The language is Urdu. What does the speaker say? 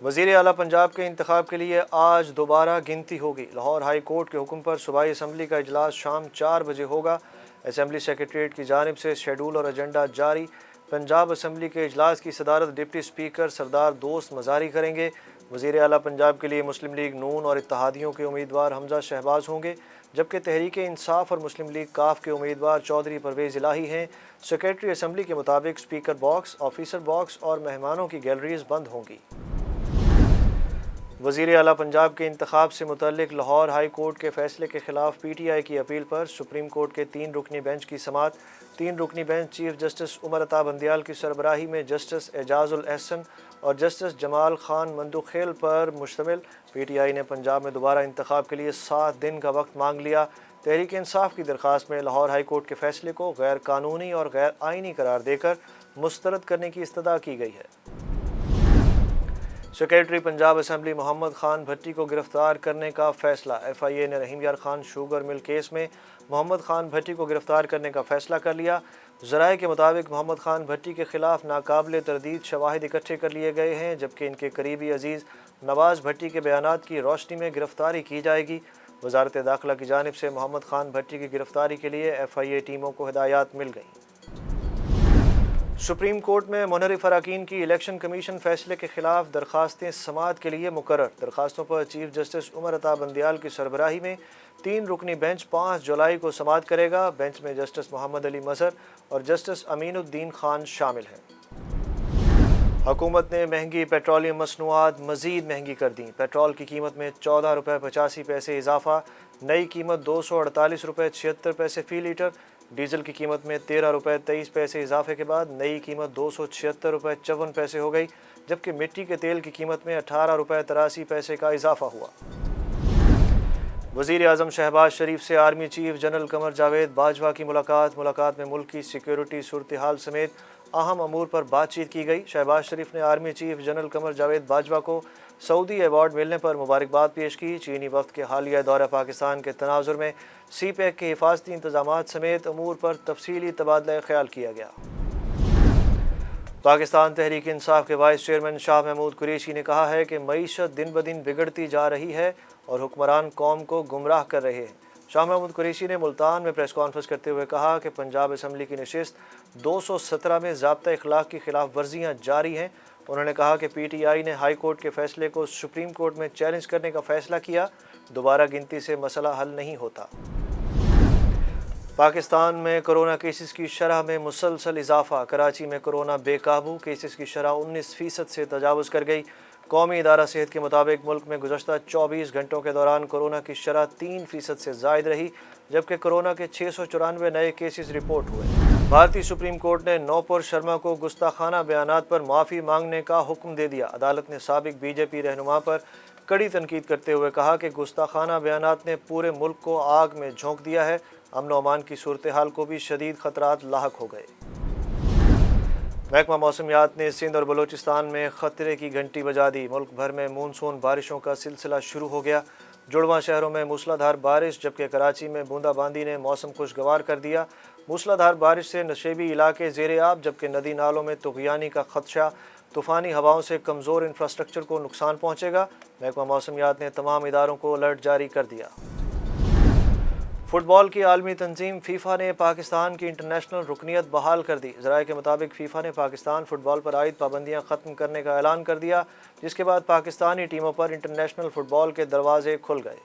وزیر اعلیٰ پنجاب کے انتخاب کے لیے آج دوبارہ گنتی ہوگی۔ لاہور ہائی کورٹ کے حکم پر صوبائی اسمبلی کا اجلاس شام 4 بجے ہوگا۔ اسمبلی سیکریٹریٹ کی جانب سے شیڈول اور ایجنڈا جاری۔ پنجاب اسمبلی کے اجلاس کی صدارت ڈپٹی اسپیکر سردار دوست مزاری کریں گے۔ وزیر اعلیٰ پنجاب کے لیے مسلم لیگ نون اور اتحادیوں کے امیدوار حمزہ شہباز ہوں گے، جبکہ تحریک انصاف اور مسلم لیگ کاف کے امیدوار چودھری پرویز الہی ہیں۔ سیکریٹری اسمبلی کے مطابق اسپیکر باکس، آفیسر باکس اور مہمانوں کی گیلریز بند ہوں گی۔ وزیر اعلیٰ پنجاب کے انتخاب سے متعلق لاہور ہائی کورٹ کے فیصلے کے خلاف پی ٹی آئی کی اپیل پر سپریم کورٹ کے 3 رکنی بینچ کی سماعت۔ 3 رکنی bench chief justice Umar Ata Bandial کی سربراہی میں جسٹس اعجاز الاحسن اور جسٹس جمال خان مندوخیل پر مشتمل۔ پی ٹی آئی نے پنجاب میں دوبارہ انتخاب کے لیے 7 دن کا وقت مانگ لیا۔ تحریک انصاف کی درخواست میں لاہور ہائی کورٹ کے فیصلے کو غیر قانونی اور غیر آئینی قرار دے کر مسترد کرنے کی استدعا کی گئی ہے۔ سیکریٹری پنجاب اسمبلی محمد خان بھٹی کو گرفتار کرنے کا فیصلہ۔ ایف آئی اے نے رحیم یار خان شوگر مل کیس میں محمد خان بھٹی کو گرفتار کرنے کا فیصلہ کر لیا۔ ذرائع کے مطابق محمد خان بھٹی کے خلاف ناقابل تردید شواہد اکٹھے کر لیے گئے ہیں، جبکہ ان کے قریبی عزیز نواز بھٹی کے بیانات کی روشنی میں گرفتاری کی جائے گی۔ وزارت داخلہ کی جانب سے محمد خان بھٹی کی گرفتاری کے لیے ایف آئی اے ٹیموں کو ہدایات مل گئیں۔ سپریم کورٹ میں منحرف اراکین کی الیکشن کمیشن فیصلے کے خلاف درخواستیں سماعت کے لیے مقرر۔ درخواستوں پر چیف جسٹس عمر عطا بندیال کی سربراہی میں 3 رکنی بینچ 5 جولائی کو سماعت کرے گا۔ بینچ میں جسٹس محمد علی مظہر اور جسٹس امین الدین خان شامل ہیں۔ حکومت نے مہنگی پیٹرولیم مصنوعات مزید مہنگی کر دیں۔ پیٹرول کی قیمت میں 14 روپے 85 پیسے اضافہ، نئی قیمت 248 روپے 76 پیسے فی لیٹر۔ ڈیزل کی قیمت میں 13 روپے 23 پیسے اضافے کے بعد نئی قیمت 276 روپے 54 پیسے ہو گئی، جبکہ مٹی کے تیل کی قیمت میں 18 روپے 83 پیسے کا اضافہ ہوا۔ وزیر اعظم شہباز شریف سے army chief general Qamar Javed Bajwa کی ملاقات میں ملک کی سیکیورٹی صورتحال سمیت اہم امور پر بات چیت کی گئی۔ شہباز شریف نے army chief general Qamar Javed Bajwa کو سعودی ایوارڈ ملنے پر مبارکباد پیش کی۔ چینی وفد کے حالیہ دورہ پاکستان کے تناظر میں سی پیک کے حفاظتی انتظامات سمیت امور پر تفصیلی تبادلہ خیال کیا گیا۔ پاکستان تحریک انصاف کے وائس چیئرمین شاہ محمود قریشی نے کہا ہے کہ معیشت دن بدن بگڑتی جا رہی ہے اور حکمران قوم کو گمراہ کر رہے ہیں۔ شاہ محمود قریشی نے ملتان میں پریس کانفرنس کرتے ہوئے کہا کہ پنجاب اسمبلی کی نشست 217 میں ضابطہ اخلاق کی خلاف ورزیاں جاری ہیں۔ انہوں نے کہا کہ پی ٹی آئی نے ہائی کورٹ کے فیصلے کو سپریم کورٹ میں چیلنج کرنے کا فیصلہ کیا۔ دوبارہ گنتی سے مسئلہ حل نہیں ہوتا۔ پاکستان میں کرونا کیسز کی شرح میں مسلسل اضافہ۔ کراچی میں کرونا بے قابو، کیسز کی شرح 19% سے تجاوز کر گئی۔ قومی ادارہ صحت کے مطابق ملک میں گزشتہ 24 گھنٹوں کے دوران کورونا کی شرح 3% سے زائد رہی، جبکہ کورونا کے 694 نئے کیسز رپورٹ ہوئے۔ بھارتی سپریم کورٹ نے نوپور شرما کو گستاخانہ بیانات پر معافی مانگنے کا حکم دے دیا۔ عدالت نے سابق بی جے پی رہنما پر کڑی تنقید کرتے ہوئے کہا کہ گستاخانہ بیانات نے پورے ملک کو آگ میں جھونک دیا ہے۔ امن و امان کی صورتحال کو بھی شدید خطرات لاحق ہو گئے۔ محکمہ موسمیات نے سندھ اور بلوچستان میں خطرے کی گھنٹی بجا دی۔ ملک بھر میں مونسون بارشوں کا سلسلہ شروع ہو گیا۔ جڑواں شہروں میں موسلا دھار بارش، جبکہ کراچی میں بوندا باندی نے موسم خوشگوار کر دیا۔ موسلا دھار بارش سے نشیبی علاقے زیر آب، جبکہ ندی نالوں میں طغیانی کا خدشہ۔ طوفانی ہواؤں سے کمزور انفراسٹرکچر کو نقصان پہنچے گا۔ محکمہ موسمیات نے تمام اداروں کو الرٹ جاری کر دیا۔ فٹ بال کی عالمی تنظیم فیفا نے پاکستان کی انٹرنیشنل رکنیت بحال کر دی۔ ذرائع کے مطابق فیفا نے پاکستان فٹ بال پر عائد پابندیاں ختم کرنے کا اعلان کر دیا، جس کے بعد پاکستانی ٹیموں پر انٹرنیشنل فٹ بال کے دروازے کھل گئے۔